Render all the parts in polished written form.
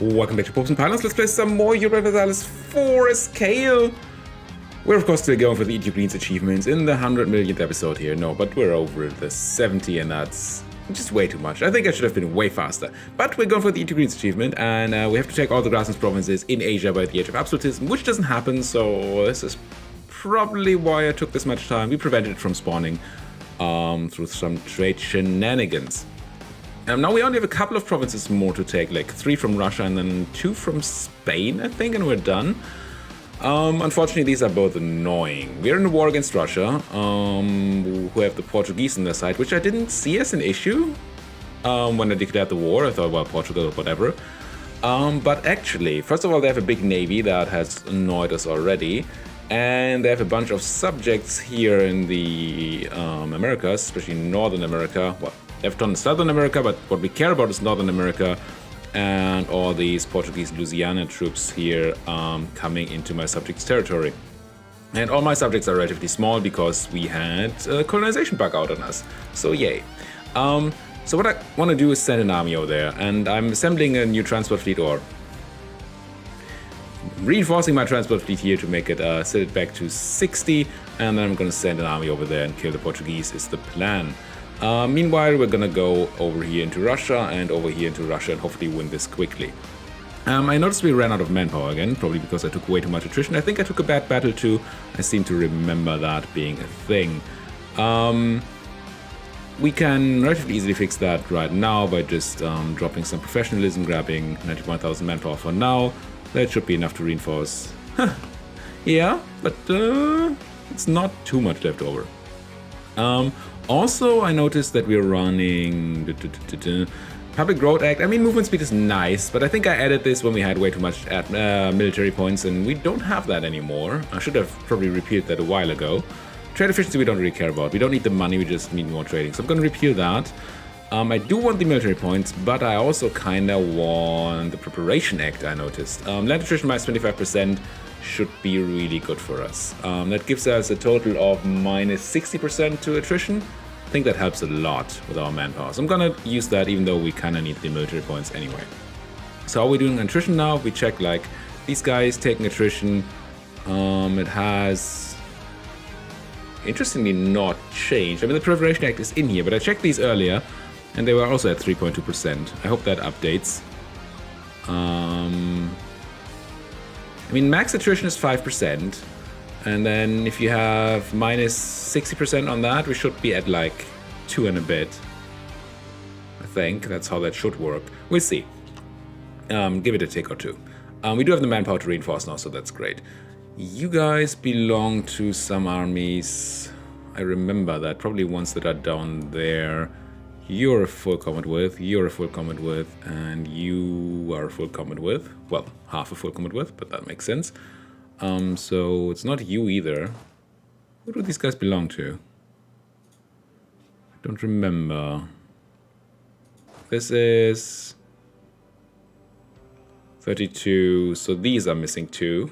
Welcome back to Popes and Pylons. Let's play some more Europa Universalis IV as Kale. We're of course still going for the EUIV Greens achievements in the 100 millionth episode here. No, but we're over the 70 and that's just way too much. I think I should have been way faster. But we're going for the EUIV Greens achievement and we have to take all the grasslands provinces in Asia by the age of absolutism, which doesn't happen, so this is probably why I took this much time. We prevented it from spawning through some trade shenanigans. Now we only have a couple of provinces more to take, like 3 from Russia and then 2 from Spain, I think, and we're done. Unfortunately, these are both annoying. We're in a war against Russia, who have the Portuguese on their side, which I didn't see as an issue when I declared the war. I thought, well, Portugal, whatever. But actually, first of all, they have a big navy that has annoyed us already. And they have a bunch of subjects here in the Americas, especially Northern America. Well, they have a ton in Southern America, but what we care about is Northern America. And all these Portuguese Louisiana troops here coming into my subjects' territory. And all my subjects are relatively small because we had a colonization bug out on us. So yay. So what I want to do is send an army over there. And I'm assembling a new transport fleet, or reinforcing my transport fleet here to make it set it back to 60. And then I'm going to send an army over there and kill the Portuguese is the plan. Meanwhile, we're gonna go over here into Russia and over here into Russia and hopefully win this quickly. I noticed we ran out of manpower again, probably because I took way too much attrition. I think I took a bad battle too. I seem to remember that being a thing. We can relatively easily fix that right now by just dropping some professionalism, grabbing 91,000 manpower for now. That should be enough to reinforce. Yeah, but it's not too much left over. Also, I noticed that we're running Public Growth Act. I mean, movement speed is nice, but I think I added this when we had way too much military points, and we don't have that anymore. I should have probably repealed that a while ago. Trade efficiency we don't really care about. We don't need the money, we just need more trading. So I'm going to repeal that. I do want the military points, but I also kind of want the Preparation Act, I noticed. Land attrition minus 25%. Should be really good for us. That gives us a total of minus 60% to attrition. I think that helps a lot with our manpower. So I'm gonna use that even though we kind of need the military points anyway. So how are we doing on attrition now? We check like these guys taking attrition. It has interestingly not changed. I mean, the Preparation Act is in here, but I checked these earlier and they were also at 3.2%. I hope that updates. I mean, max attrition is 5%, and then if you have minus 60% on that, we should be at like 2 and a bit. I think that's how that should work. We'll see. Give it a tick or two. We do have the manpower to reinforce now, so that's great. You guys belong to some armies. I remember that. Probably ones that are down there. You're a full combat with, you're a full combat with, and you are a full combat with. Well, half a full combat with, but that makes sense. So it's not you either. Who do these guys belong to? I don't remember. This is 32, so these are missing 2.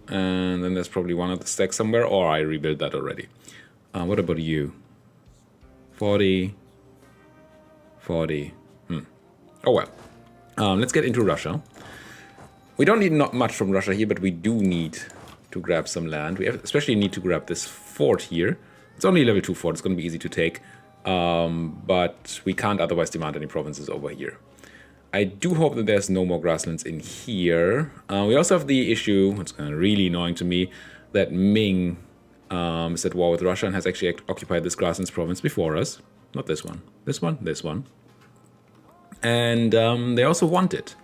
And then there's probably one at the stack somewhere, or I rebuilt that already. What about you? 40, 40. Oh well. Let's get into Russia. We don't need not much from Russia here, but we do need to grab some land. We especially need to grab this fort here. It's only a level 2 fort. It's going to be easy to take. But we can't otherwise demand any provinces over here. I do hope that there's no more grasslands in here. We also have the issue, it's kind of really annoying to me, that Ming is at war with Russia and has actually occupied this grasslands province before us. Not this one. This one. This one. And they also want it.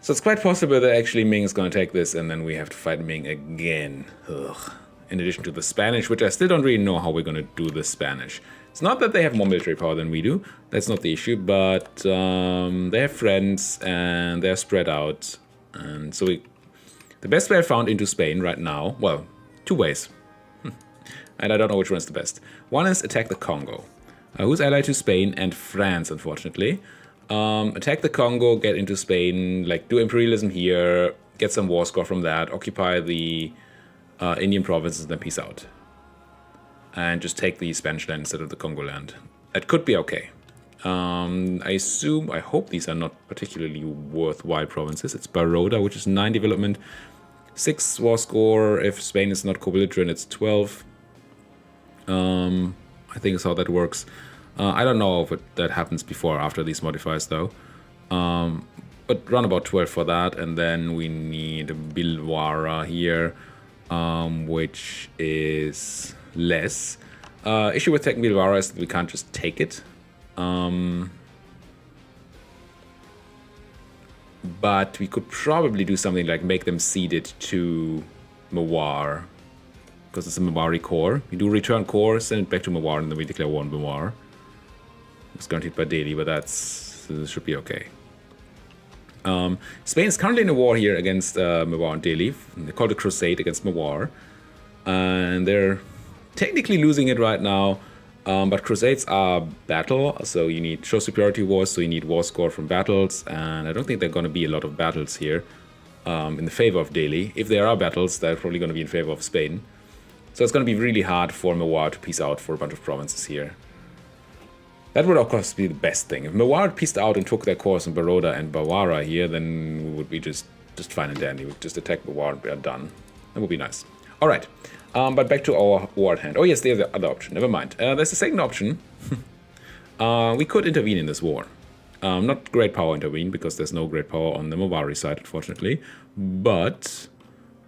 So it's quite possible that actually Ming is going to take this and then we have to fight Ming again. Ugh. In addition to the Spanish, which I still don't really know how we're going to do the Spanish. It's not that they have more military power than we do. That's not the issue. But they have friends and they're spread out. And so the best way I found into Spain right now, well, 2 ways. And I don't know which one's the best. One is attack the Congo, who's allied to Spain and France, unfortunately. Attack the Congo, get into Spain, like do imperialism here, get some war score from that, occupy the Indian provinces, and then peace out. And just take the Spanish land instead of the Congo land. That could be okay. I hope these are not particularly worthwhile provinces. It's Baroda, which is 9 development, 6 war score. If Spain is not co-belligerent, it's 12. I think is how that works. I don't know if that happens before or after these modifiers, though. But run about 12 for that, and then we need Bilwara here, which is less. Issue with taking Bilwara is that we can't just take it. But we could probably do something like make them ceded to Mawar, because it's a Mawari core. We do return core, send it back to Mawar, and then we declare war on Mawar. It's guaranteed by daily, but this should be okay. Spain is currently in a war here against Mawar and Delhi. They call it a crusade against Mawar. And they're technically losing it right now. But crusades are battle, so you need show superiority wars, so you need war score from battles. And I don't think there are going to be a lot of battles here in the favor of Delhi. If there are battles, they're probably going to be in favor of Spain. So it's going to be really hard for Mawar to peace out for a bunch of provinces here. That would, of course, be the best thing. If Mawar peaced out and took their course in Baroda and Bawara here, then we would be just fine and dandy. We would just attack Mawar and we are done. That would be nice. All right. But back to our war at hand. Oh, yes, there's the other option. Never mind. There's a second option. We could intervene in this war. Not great power intervene, because there's no great power on the Mawari side, unfortunately. But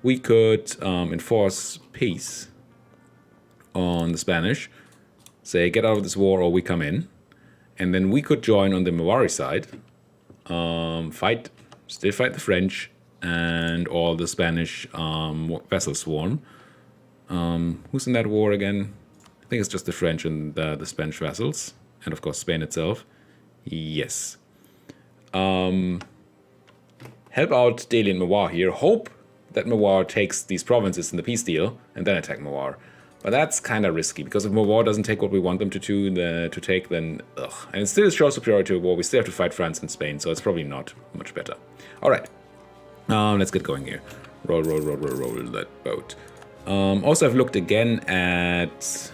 we could enforce peace on the Spanish. Say, get out of this war or we come in. And then we could join on the Mawari side. Still fight the French and all the Spanish vessel swarm. Who's in that war again? I think it's just the French and the Spanish vessels. And of course Spain itself. Yes. Help out Delhi and Mawar here. Hope that Mawar takes these provinces in the peace deal and then attack Mawar. But that's kind of risky, because if Mawar doesn't take what we want them to take, then ugh. And it still shows superiority war. We still have to fight France and Spain, so it's probably not much better. All right. Let's get going here. Roll that boat. Also, I've looked again at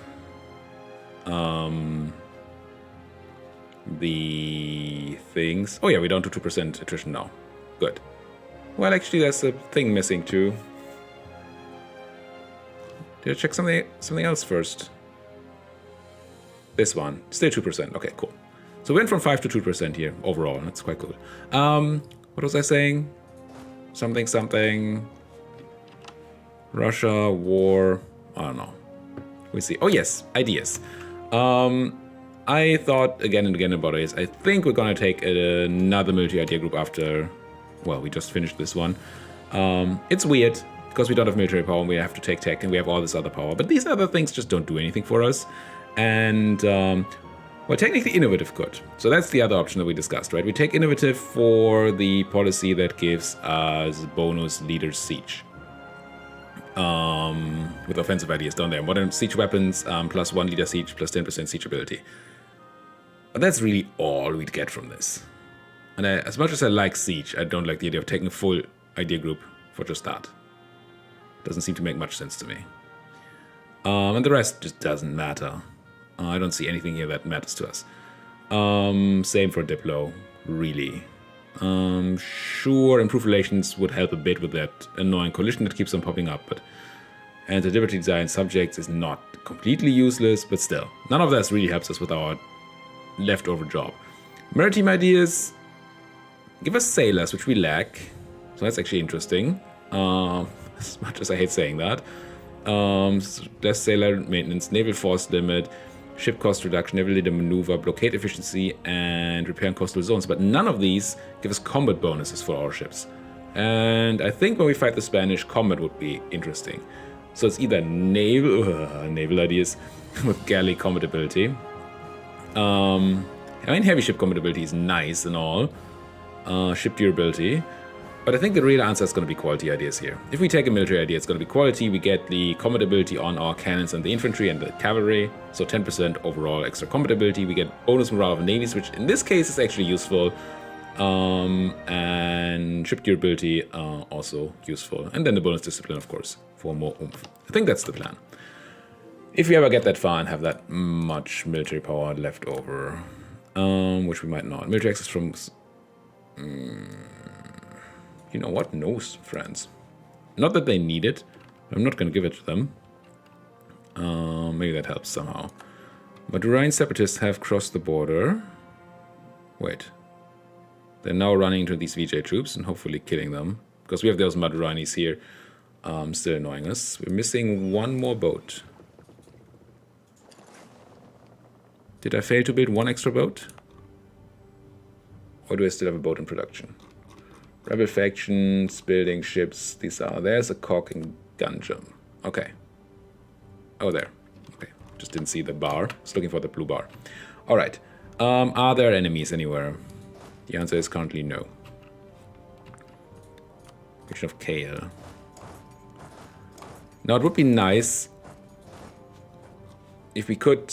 the things. Oh yeah, we don't do 2% attrition now. Good. Well, actually, there's a thing missing too. Did I check something else first? This one. Still 2%. Okay, cool. So we went from 5 to 2% here overall. That's quite cool. What was I saying? Something. Russia, war. I don't know. We see. Oh, yes. Ideas. I thought again and again about this. I think we're going to take another military idea group after... Well, we just finished this one. It's weird, because we don't have military power and we have to take tech and we have all this other power. But these other things just don't do anything for us. And, well, technically innovative could. So that's the other option that we discussed, right? We take innovative for the policy that gives us bonus leader siege. With offensive ideas down there. Modern siege weapons, plus 1 leader siege, plus 10% siege ability. But that's really all we'd get from this. And as much as I like siege, I don't like the idea of taking a full idea group for just that. Doesn't seem to make much sense to me. And the rest just doesn't matter. I don't see anything here that matters to us. Same for Diplo, really. Sure, improved relations would help a bit with that annoying collision that keeps on popping up, but anti-liberty design subjects is not completely useless, but still. None of that really helps us with our leftover job. Maritime ideas give us sailors, which we lack, so that's actually interesting. As much as I hate saying that. Less sailor maintenance, naval force limit, ship cost reduction, naval leader maneuver, blockade efficiency, and repair and coastal zones. But none of these give us combat bonuses for our ships. And I think when we fight the Spanish, combat would be interesting. So it's either naval ideas with galley combat ability. I mean, heavy ship combat ability is nice and all. Ship durability. But I think the real answer is going to be quality ideas here. If we take a military idea, it's going to be quality. We get the combat ability on our cannons and the infantry and the cavalry. So 10% overall extra combat ability. We get bonus morale of navies, which in this case is actually useful. And ship durability also useful. And then the bonus discipline, of course, for more oomph. I think that's the plan. If we ever get that far and have that much military power left over. which we might not. Military access from... you know what? No, friends. Not that they need it. I'm not going to give it to them. Maybe that helps somehow. Madurine separatists have crossed the border. Wait. They're now running into these VJ troops and hopefully killing them. Because we have those Madurinis here still annoying us. We're missing one more boat. Did I fail to build one extra boat? Or do I still have a boat in production? Rebel factions, building ships. These are... There's a caulking gun jump. Okay. Oh, there. Okay. Just didn't see the bar. Just looking for the blue bar. Alright. Are there enemies anywhere? The answer is currently no. Faction of Kale. Now, it would be nice if we could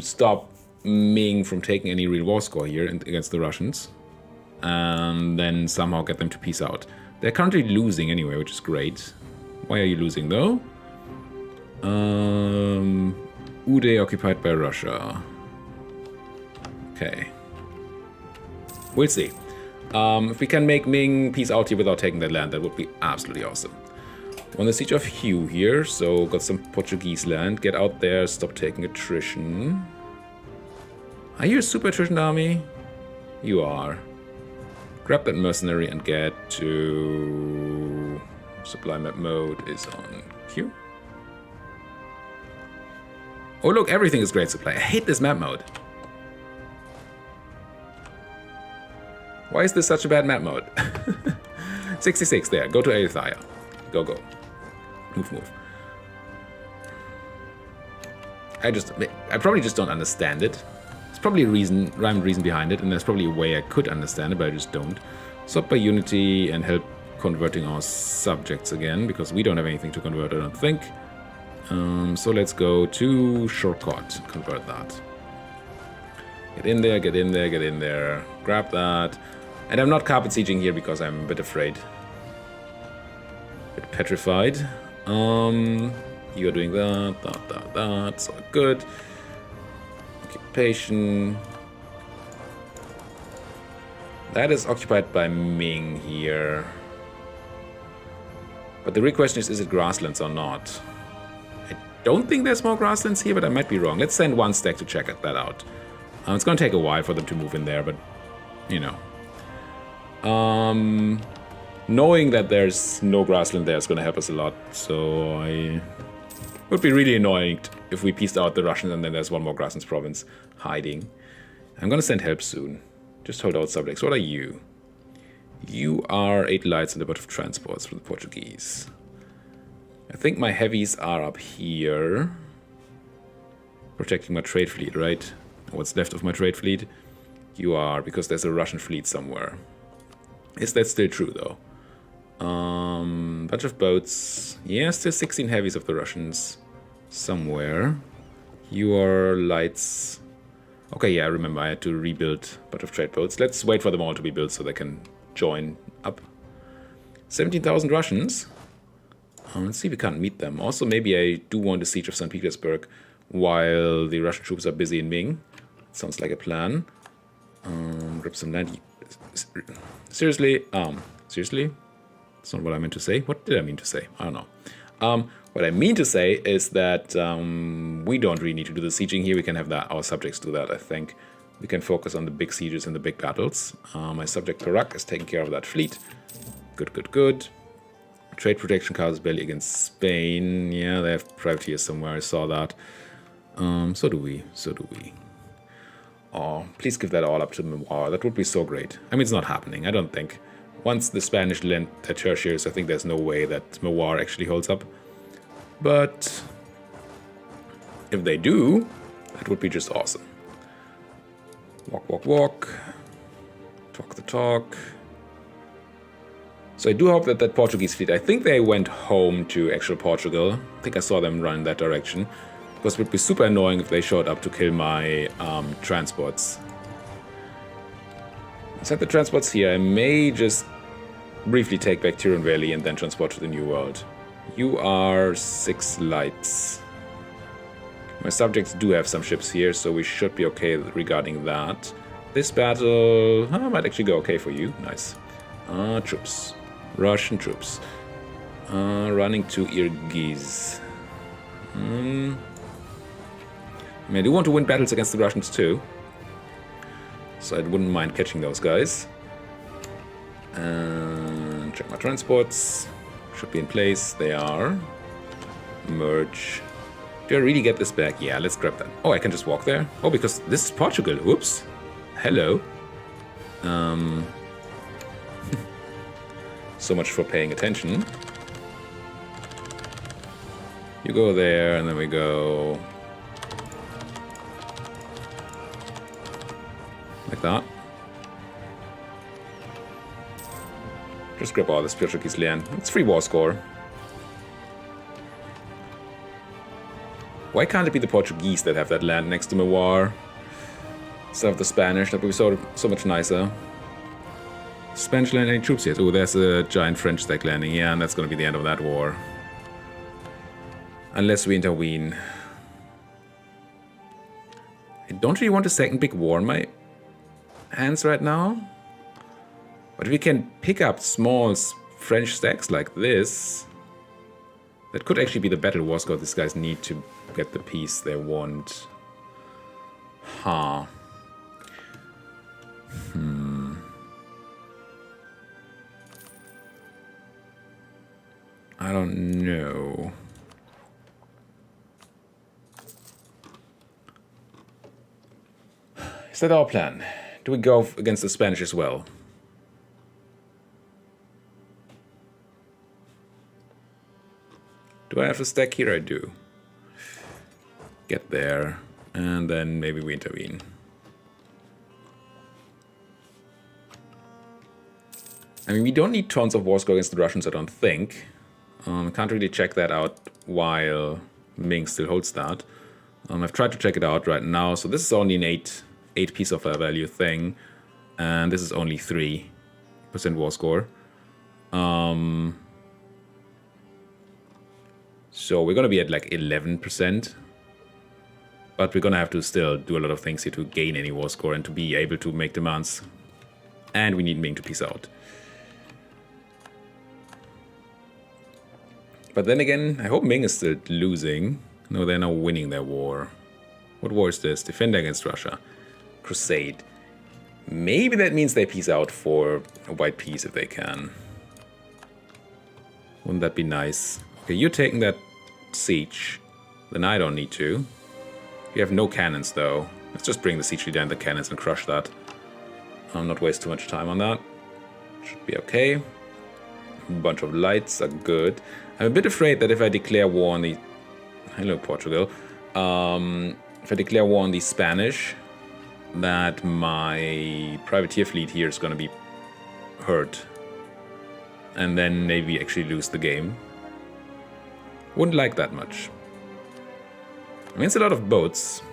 stop Ming from taking any real war score here against the Russians. And then somehow get them to peace out. They're currently losing anyway, which is great. Why are you losing, though? Uday occupied by Russia. Okay. We'll see. If we can make Ming peace out here without taking that land, that would be absolutely awesome. On the siege of Hue here, so got some Portuguese land. Get out there, stop taking attrition. Are you a super attrition army? You are. Grab that mercenary and get to... Supply map mode is on Q. Oh look, everything is great supply. I hate this map mode. Why is this such a bad map mode? 66 there. Go to Aethia. Go, go. Move, move. I probably just don't understand it. There's probably a reason, rhyme and reason behind it, and there's probably a way I could understand it, but I just don't. Swap by unity and help converting our subjects again, because we don't have anything to convert, I don't think. So let's go to shortcut, convert that. Get in there, get in there, get in there. Grab that. And I'm not carpet sieging here because I'm a bit afraid. A bit petrified. You are doing that, so good. Occupation. That is occupied by Ming here. But the real question is it grasslands or not? I don't think there's more grasslands here, but I might be wrong. Let's send one stack to check that out. It's going to take a while for them to move in there, but, you know. Knowing that there's no grassland there is going to help us a lot, so I would be really annoyed if we pieced out the Russians and then there's one more grasslands province hiding. I'm going to send help soon. Just hold out subjects. What are you? You are 8 lights and a bunch of transports from the Portuguese. I think my heavies are up here. Protecting my trade fleet, right? What's left of my trade fleet? You are, because there's a Russian fleet somewhere. Is that still true, though? Bunch of boats. Yeah, still 16 heavies of the Russians somewhere. You are lights. Okay, yeah, I remember I had to rebuild a bunch of trade boats. Let's wait for them all to be built so they can join up. 17,000 Russians. Let's see if we can't meet them. Also, maybe I do want a siege of St. Petersburg while the Russian troops are busy in Ming. Sounds like a plan. Grab some land. Seriously? Seriously? That's not what I meant to say. What did I mean to say? I don't know. What I mean to say is that we don't really need to do the sieging here. We can have our subjects do that, I think. We can focus on the big sieges and the big battles. My subject Perak is taking care of that fleet. Good, good, good. Trade protection Casus Belli against Spain. Yeah, they have privateers somewhere. I saw that. So do we. So do we. Oh, please give that all up to Memoir. That would be so great. I mean, it's not happening, I don't think. Once the Spanish lent their tertiaries, I think there's no way that Memoir actually holds up. But if they do, that would be just awesome. Walk, walk, walk. Talk the talk. So I do hope that that Portuguese fleet, I think they went home to actual Portugal. I think I saw them run in that direction. Because it would be super annoying if they showed up to kill my transports. Set the transports here. I may just briefly take back Tyrian Valley and then transport to the New World. You are 6 lights. My subjects do have some ships here, so we should be okay regarding that. This battle might actually go okay for you. Nice. Troops. Russian troops. Running to Irgiz. I mean, I do want to win battles against the Russians too. So I wouldn't mind catching those guys. And check my transports. Should be in place. They are. Merge. Do I really get this back? Yeah, let's grab that. Oh, I can just walk there? Oh, because this is Portugal. Whoops. Hello. So much for paying attention. You go there, and then we go... like that. Just grab all this Portuguese land. It's free war score. Why can't it be the Portuguese that have that land next to Mawar? Instead of the Spanish, that would be so much nicer. Spanish land, any troops yet? Oh, there's a giant French stack landing. Yeah, and that's going to be the end of that war. Unless we intervene. I don't really want a second big war in my hands right now. But if we can pick up small French stacks like this, that could actually be the battle war score these guys need to get the peace they want. Huh. I don't know. Is that our plan? Do we go against the Spanish as well? Do I have a stack here? I do. Get there, and then maybe we intervene. I mean, we don't need tons of war score against the Russians, I don't think. Can't really check that out while Ming still holds that. I've tried to check it out right now, so this is only an 8 piece of value thing, and this is only 3% war score. So we're gonna be at like 11%, but we're gonna have to still do a lot of things here to gain any war score and to be able to make demands. And we need Ming to peace out. But then again, I hope Ming is still losing. No, they're now winning their war. What war is this? Defend against Russia. Crusade. Maybe that means they peace out for a white peace if they can. Wouldn't that be nice? Okay, you're taking that siege. Then I don't need to. You have no cannons though. Let's just bring the siege leader and the cannons and crush that. Not waste too much time on that. Should be okay. A bunch of lights are good. I'm a bit afraid that if I declare war on the... Hello, Portugal. If I declare war on the Spanish, that my privateer fleet here is going to be hurt. And then maybe actually lose the game. Wouldn't like that much. I mean, it's a lot of boats,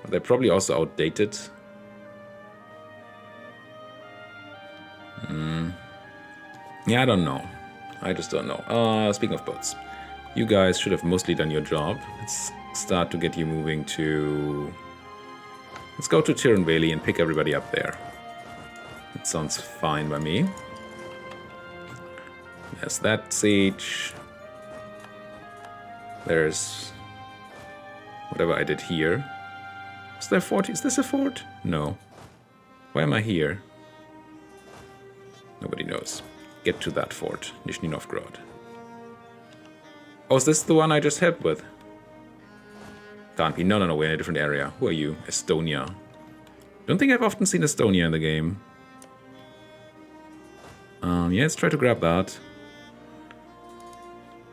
but they're probably also outdated. Yeah, I don't know. I just don't know. Speaking of boats, you guys should have mostly done your job. Let's start to get you moving to... Let's go to Tirunveli and pick everybody up there. That sounds fine by me. There's that siege. There's whatever I did here. Is there a fort? Is this a fort? No. Why am I here? Nobody knows. Get to that fort, Nizhny Novgorod. Oh, is this the one I just helped with? Can't be. No, we're in a different area. Who are you? Estonia. Don't think I've often seen Estonia in the game. Yeah, let's try to grab that.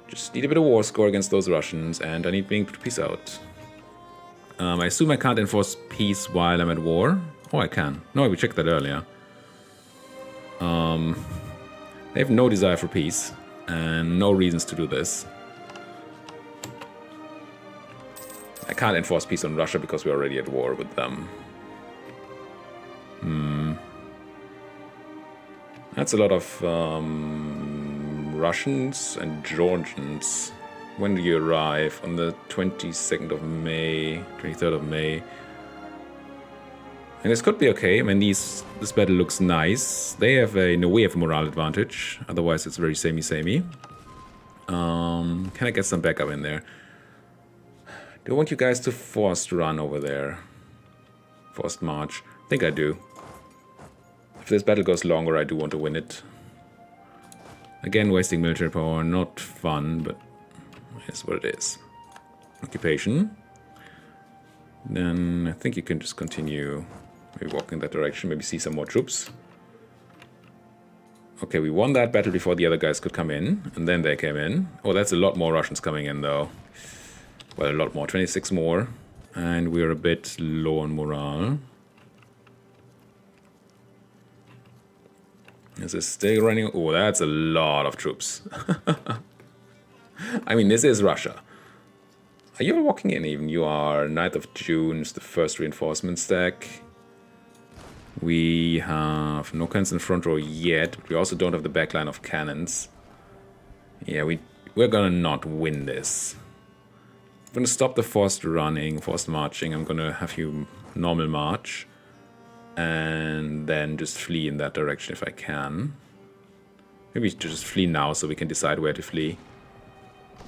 Just need a bit of war score against those Russians, and I need Ming to peace out. I assume I can't enforce peace while I'm at war? Oh, I can. No, we checked that earlier. They have no desire for peace, and no reasons to do this. I can't enforce peace on Russia because we're already at war with them. That's a lot of Russians and Georgians. When do you arrive? On the 22nd of May, 23rd of May. And this could be okay. I mean, this battle looks nice. They have in a way of a morale advantage. Otherwise, it's very samey. Can I get some backup in there? Do I want you guys to forced run over there? Forced march. I think I do. If this battle goes longer, I do want to win it. Again, wasting military power. Not fun, but it's what it is. Occupation. Then I think you can just continue. Maybe walk in that direction. Maybe see some more troops. Okay, we won that battle before the other guys could come in. And then they came in. Oh, that's a lot more Russians coming in, though. Well, a lot more. 26 more. And we're a bit low on morale. Is this still running? Oh, that's a lot of troops. I mean, this is Russia. Are you walking in even? You are. 9th of June is the first reinforcement stack. We have no cannons in front row yet, but we also don't have the backline of cannons. Yeah, we're gonna not win this. I'm gonna stop the forced running, forced marching. I'm gonna have you normal march. And then just flee in that direction if I can. Maybe just flee now so we can decide where to flee.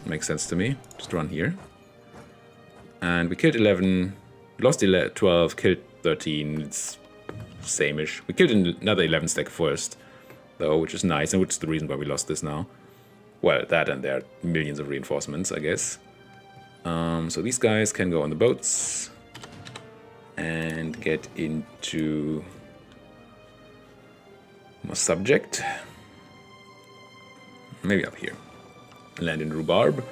Makes sense to me. Just run here. And we killed 11, lost 12, killed 13. It's same-ish. We killed another 11 stack first, though, which is nice, and which is the reason why we lost this now. Well, that and there are millions of reinforcements, I guess. So these guys can go on the boats and get into more subject. Maybe up here. Land in Rhubarb.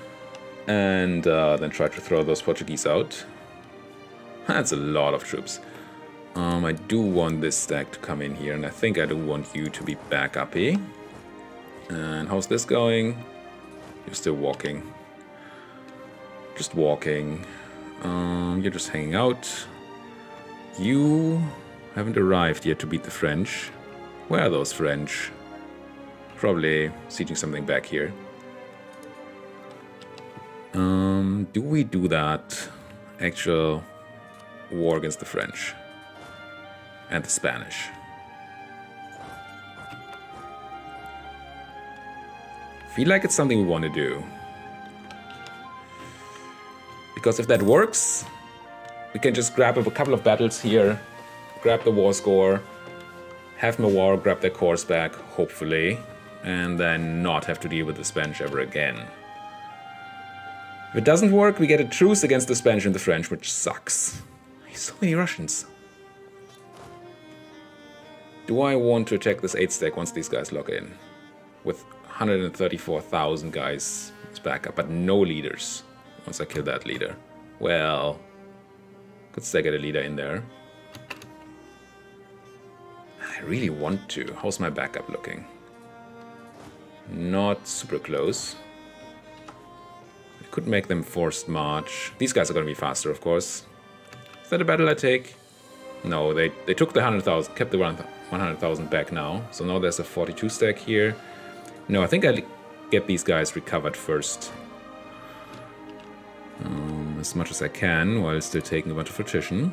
And then try to throw those Portuguese out. That's a lot of troops. I do want this stack to come in here, and I think I do want you to be back up here. And how's this going? You're still walking. Just walking. You're just hanging out. You haven't arrived yet to beat the French. Where are those French? Probably sieging something back here. Do we do that? Actual war against the French and the Spanish. Feel like it's something we want to do. Because if that works, we can just grab a couple of battles here, grab the war score, have my war, grab their cores back, hopefully, and then not have to deal with the Spanish ever again. If it doesn't work, we get a truce against the Spanish and the French, which sucks. So many Russians. Do I want to attack this 8 stack once these guys lock in? With 134,000 guys as backup, but no leaders. Once I kill that leader. Well, could still get a leader in there. I really want to. How's my backup looking? Not super close. I could make them forced march. These guys are going to be faster, of course. Is that a battle I take? No, they took the 100,000, kept the 100,000 back now. So now there's a 42 stack here. No, I think I'll get these guys recovered first. As much as I can, while still taking a bunch of attrition.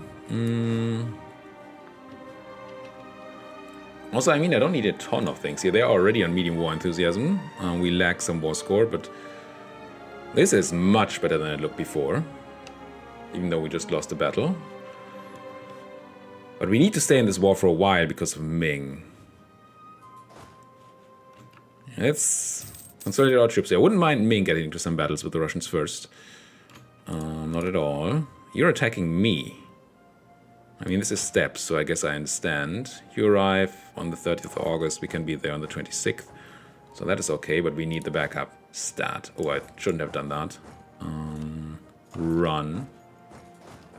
Also, I mean, I don't need a ton of things here. They are already on medium war enthusiasm. We lack some war score, but this is much better than it looked before. Even though we just lost the battle. But we need to stay in this war for a while because of Ming. Let's consolidate our troops here. I wouldn't mind Ming getting into some battles with the Russians first. Not at all. You're attacking me. I mean, this is steps, so I guess I understand. You arrive on the 30th of August. We can be there on the 26th. So that is okay, but we need the backup stat. Oh, I shouldn't have done that. Run.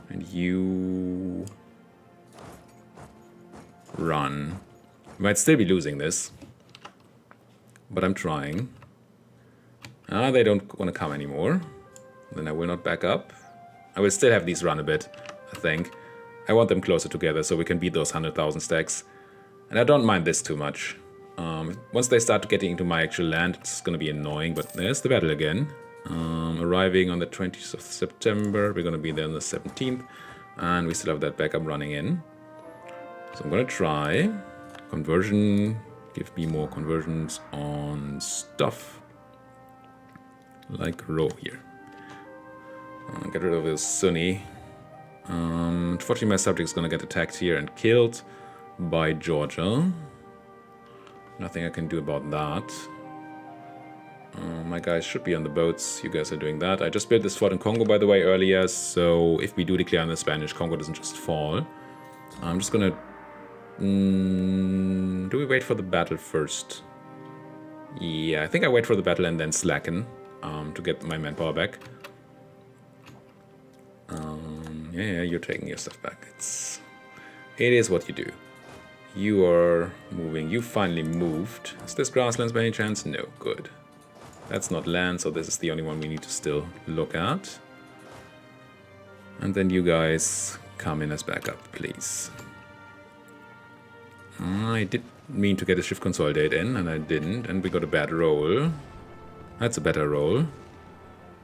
And you... run. We might still be losing this. But I'm trying. They don't want to come anymore. Then I will not back up. I will still have these run a bit, I think. I want them closer together so we can beat those 100,000 stacks. And I don't mind this too much. Once they start getting into my actual land, it's going to be annoying, but there's the battle again. Arriving on the 20th of September, we're going to be there on the 17th. And we still have that backup running in. So I'm gonna try. Conversion, give me more conversions on stuff. Like row here. Get rid of this Sunni. Unfortunately my subject is gonna get attacked here and killed by Georgia. Nothing I can do about that. My guys should be on the boats. You guys are doing that. I just built this fort in Congo, by the way, earlier. So if we do declare on the Spanish, Congo doesn't just fall. I'm just gonna... do we wait for the battle first? Yeah, I think I wait for the battle and then slacken to get my manpower back. Yeah, you're taking your stuff back. It is what you do. You are moving. You finally moved. Is this grasslands by any chance? No, good. That's not land, so this is the only one we need to still look at. And then you guys come in as backup, please. I did mean to get a shift consolidate in, and I didn't, and we got a bad roll. That's a better roll.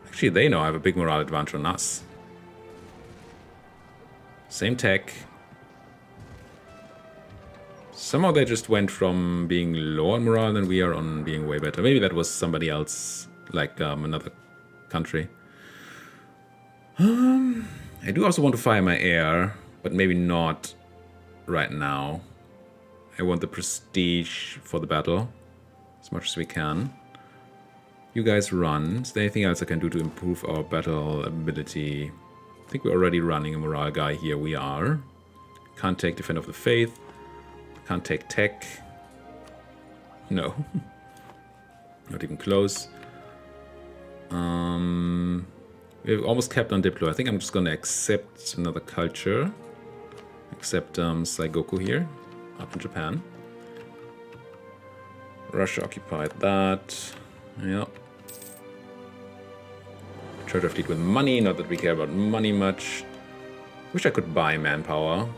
Actually, they know I have a big morale advantage on us. Same tech. Somehow they just went from being low on morale than we are on being way better. Maybe that was somebody else, like another country. I do also want to fire my air, but maybe not right now. I want the prestige for the battle as much as we can. You guys run. Is there anything else I can do to improve our battle ability? I think we're already running a morale guy here. We are. Can't take Defend of the Faith. Can't take tech. No. Not even close. We've almost kept on Diplo. I think I'm just going to accept another culture. Accept Saigoku here. Up in Japan. Russia occupied that. Yep. Treasure fleet with money. Not that we care about money much. Wish I could buy manpower.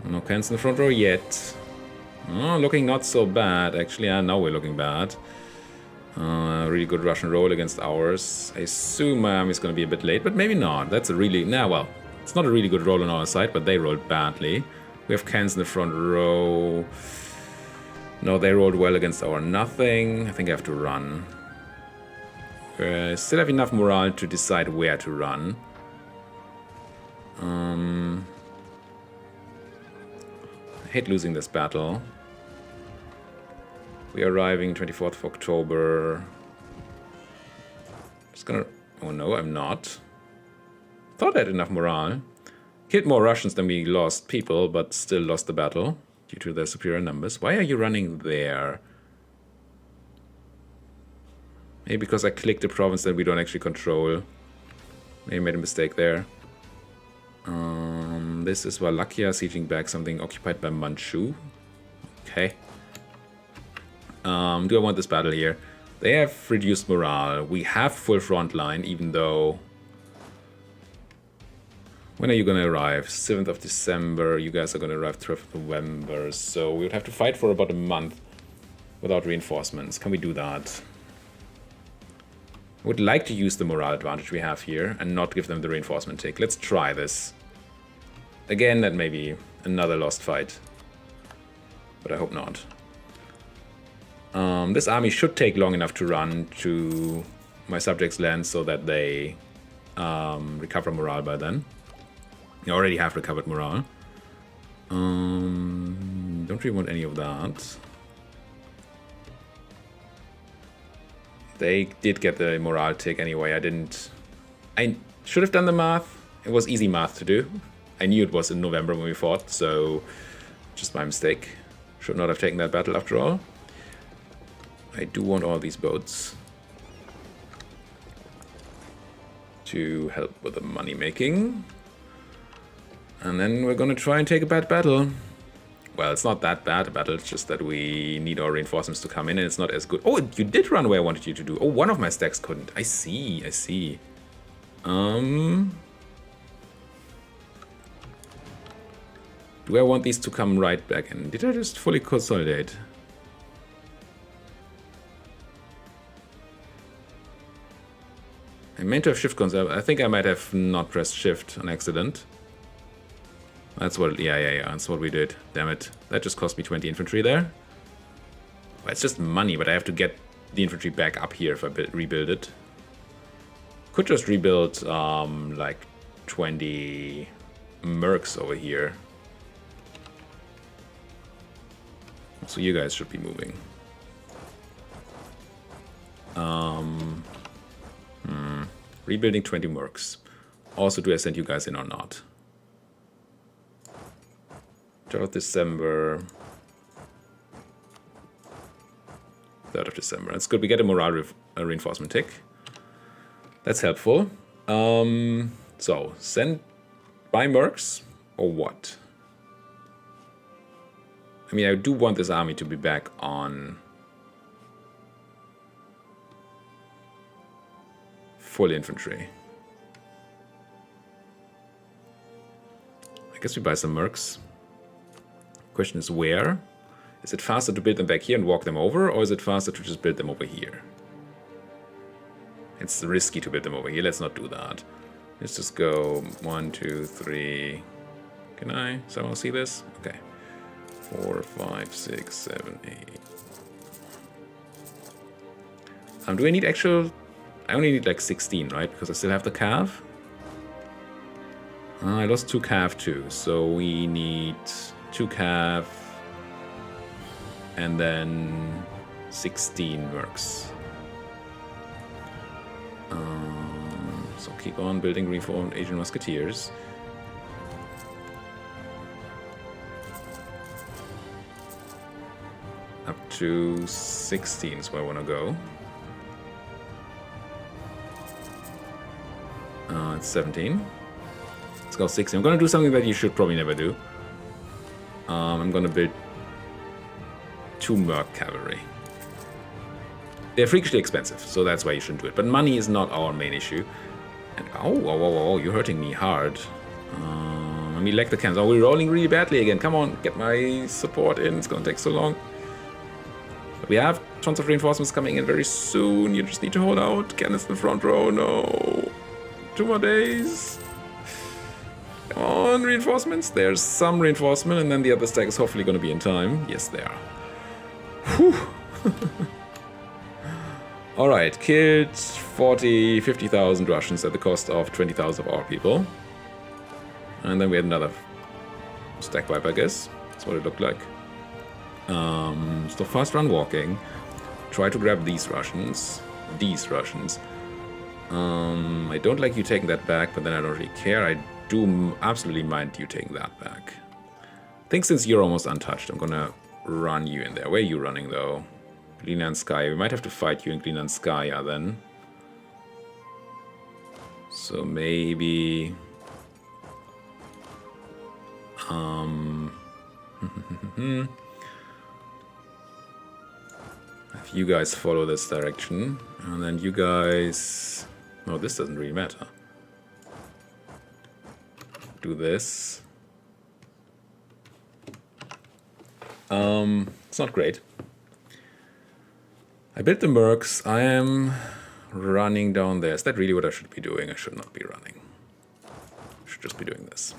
No cans in the front row yet. Oh, looking not so bad. Actually, now we're looking bad. Really good Russian roll against ours. I assume my army is going to be a bit late, but maybe not. That's a really... well, it's not a really good roll on our side, but they rolled badly. We have cans in the front row. No, they rolled well against our nothing. I think I have to run. I still have enough morale to decide where to run. I hate losing this battle. We are arriving 24th of October. Just gonna... oh no, I'm not. Thought I had enough morale. Killed more Russians than we lost people, but still lost the battle due to their superior numbers. Why are you running there? Maybe because I clicked a province that we don't actually control. Maybe made a mistake there. This is Wallachia sieging back something occupied by Manchu. Okay. Do I want this battle here? They have reduced morale. We have full front line, even though... when are you going to arrive? 7th of December. You guys are going to arrive 12th of November. So we would have to fight for about a month without reinforcements. Can we do that? I would like to use the morale advantage we have here and not give them the reinforcement tick. Let's try this. Again, that may be another lost fight. But I hope not. This army should take long enough to run to my subjects' land so that they recover morale by then. I already have recovered morale. Don't really want any of that. They did get the morale tick anyway. I should have done the math. It was easy math to do. I knew it was in November when we fought, so just my mistake. Should not have taken that battle after all. I do want all these boats to help with the money making. And then we're gonna try and take a bad battle. Well, it's not that bad a battle, it's just that we need our reinforcements to come in and it's not as good. Oh, you did run where I wanted you to do. Oh, one of my stacks couldn't. I see, I see. Do I want these to come right back in? Did I just fully consolidate? I meant to have shift console. I think I might have not pressed shift on accident. That's what, yeah, that's what we did. Damn it. That just cost me 20 infantry there. Well, it's just money, but I have to get the infantry back up here if I rebuild it. Could just rebuild, like, 20 mercs over here. So you guys should be moving. Rebuilding 20 mercs. Also, do I send you guys in or not? 3rd of December. 3rd of December. That's good. We get a morale reinforcement tick. That's helpful. So, send by mercs or what? I mean, I do want this army to be back on full infantry. I guess we buy some mercs. Question is where? Is it faster to build them back here and walk them over, or is it faster to just build them over here? It's risky to build them over here. Let's not do that. Let's just go 1, 2, 3. Can I somehow see this? Okay. 4, 5, 6, 7, 8. Do I need actual... I only need like 16, right? Because I still have the cav. I lost 2 cav too, so we need 2 cav and then 16 mercs. So keep on building reformed Asian musketeers. Up to 16 is where I want to go. It's 17. Let's go 16. I'm going to do something that you should probably never do. I'm going to build 2 merc cavalry. They're freakishly expensive, so that's why you shouldn't do it. But money is not our main issue. And oh, you're hurting me hard. Let me elect the cannons. Oh, we're rolling really badly again. Come on, get my support in. It's going to take so long. But we have tons of reinforcements coming in very soon. You just need to hold out. Cannons in the front row. No. 2 more days. Come on, reinforcements. There's some reinforcement, and then the other stack is hopefully going to be in time. Yes, they are. Whew. Alright, killed 40, 50,000 Russians at the cost of 20,000 of our people. And then we had another stack wipe, I guess. That's what it looked like. So fast run walking. Try to grab these Russians. I don't like you taking that back, but then I don't really care. I do absolutely mind you taking that back. I think since you're almost untouched, I'm gonna run you in there. Where are you running, though? Glinanskaya. We might have to fight you in Glinanskaya then. So maybe... if you guys follow this direction, and then you guys... No, this doesn't really matter. Do this. It's not great. I built the mercs. I am running down there. Is that really what I should be doing? I should not be running. I should just be doing this.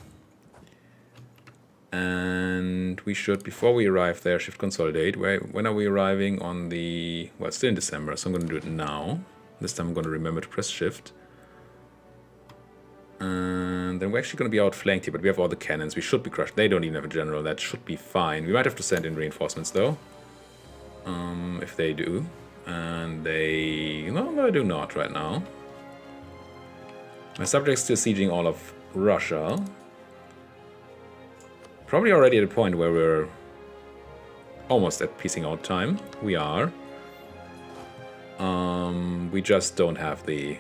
And we should, before we arrive there, shift consolidate. When are we arriving on the... Well, it's still in December, so I'm going to do it now. This time I'm going to remember to press shift. And then we're actually going to be outflanked here, but we have all the cannons. We should be crushed. They don't even have a general. That should be fine. We might have to send in reinforcements, though. If they do. And they... No, I do not right now. My subject's still sieging all of Russia. Probably already at a point where we're almost at piecing out time. We are. We just don't have the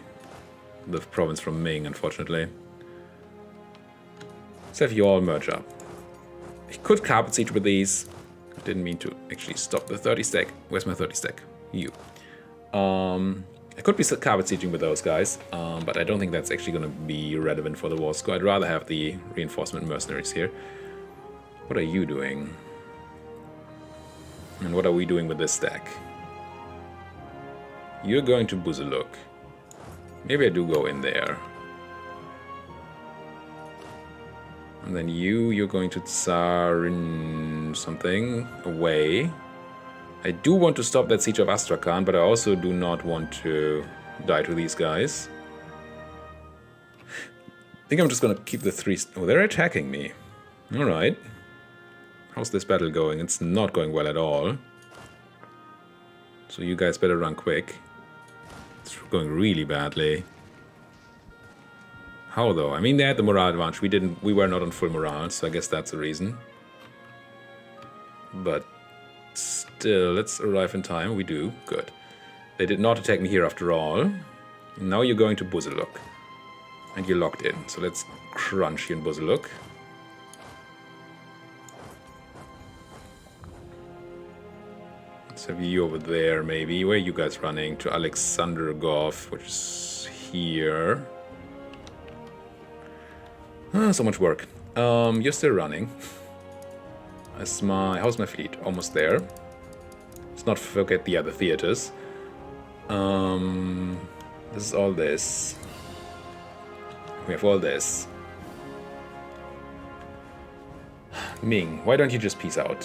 province from Ming, unfortunately. Let's have you all merge up. I could carpet siege with these. I didn't mean to actually stop the 30 stack. Where's my 30 stack? You. I could be carpet sieging with those guys, but I don't think that's actually going to be relevant for the war score. I'd rather have the reinforcement mercenaries here. What are you doing? And what are we doing with this stack? You're going to Buzuluk. Maybe I do go in there. And then you're going to Tsarin something away. I do want to stop that siege of Astrakhan, but I also do not want to die to these guys. I think I'm just gonna keep the 3... Oh, they're attacking me. Alright. How's this battle going? It's not going well at all. So you guys better run quick. It's going really badly. How though? I mean, they had the morale advantage. We were not on full morale, so I guess that's the reason. But still, let's arrive in time. We do. Good. They did not attack me here after all. Now you're going to Buzaluk. And you're locked in. So let's crunch you in Buzaluk. Let's have you over there, maybe. Where are you guys running? To Alexandergov, which is here. So much work. You're still running. How's my fleet? Almost there. Let's not forget the other theaters. This is all this. We have all this. Ming, why don't you just peace out?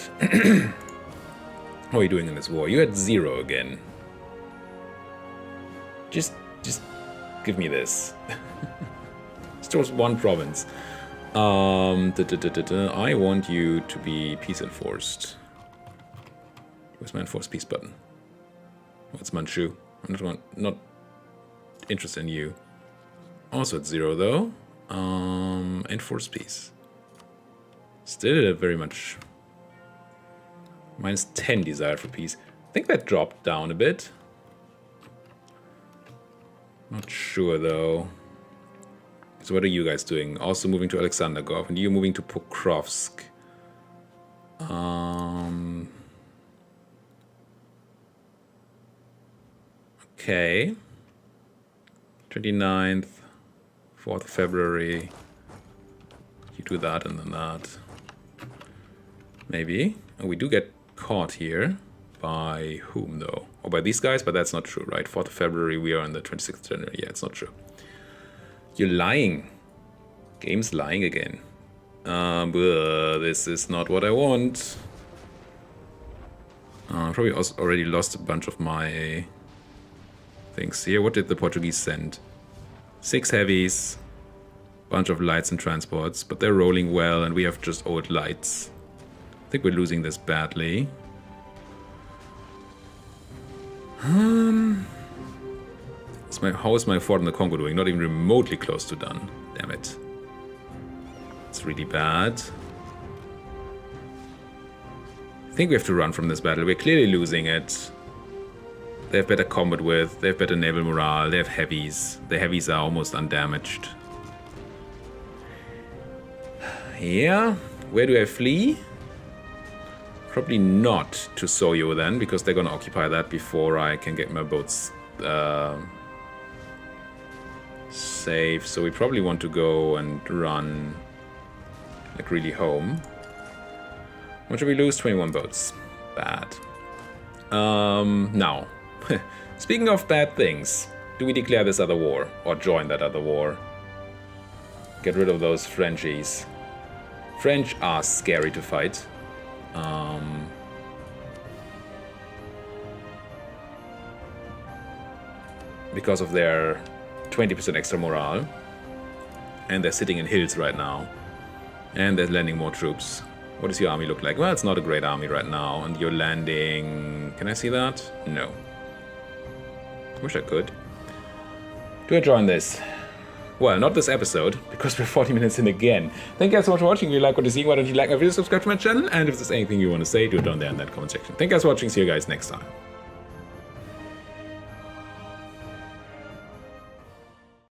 What are you doing in this war? You had 0 again. Just give me this. It's 1 province. I want you to be peace enforced. Where's my enforced peace button? What's Manchu? I'm not interested in you. Also at 0 though. Enforced peace. Still very much. Minus 10 desire for peace. I think that dropped down a bit. Not sure though. So what are you guys doing? Also moving to Alexandergov, and you're moving to Pokrovsk. Okay. 29th, 4th of February. You do that and then that. Maybe. And we do get caught here. By whom though? Oh, by these guys? But that's not true, right? 4th of February, we are on the 26th of January. Yeah, it's not true. You're lying. Game's lying again. This is not what I want. I probably also already lost a bunch of my things here. What did the Portuguese send? 6 heavies, bunch of lights and transports, but they're rolling well and we have just old lights. I think we're losing this badly. How is my fort in the Congo doing? Not even remotely close to done. Damn it. It's really bad. I think we have to run from this battle. We're clearly losing it. They have better combat width. They have better naval morale. They have heavies. The heavies are almost undamaged. Yeah. Where do I flee? Probably not to Soyo then, because they're going to occupy that before I can get my boats safe. So we probably want to go and run like really home. What should we lose? 21 boats. Bad. Now, speaking of bad things, do we declare this other war or join that other war? Get rid of those Frenchies. French are scary to fight. Because of their 20% extra morale. And they're sitting in hills right now. And they're landing more troops. What does your army look like? Well, it's not a great army right now. And you're landing... Can I see that? No. Wish I could. Do I join this? Well, not this episode, because we're 40 minutes in again. Thank you guys so much for watching. If you like what you're seeing, why don't you like my video, subscribe to my channel, and if there's anything you want to say, do it down there in that comment section. Thank you guys for watching. See you guys next time.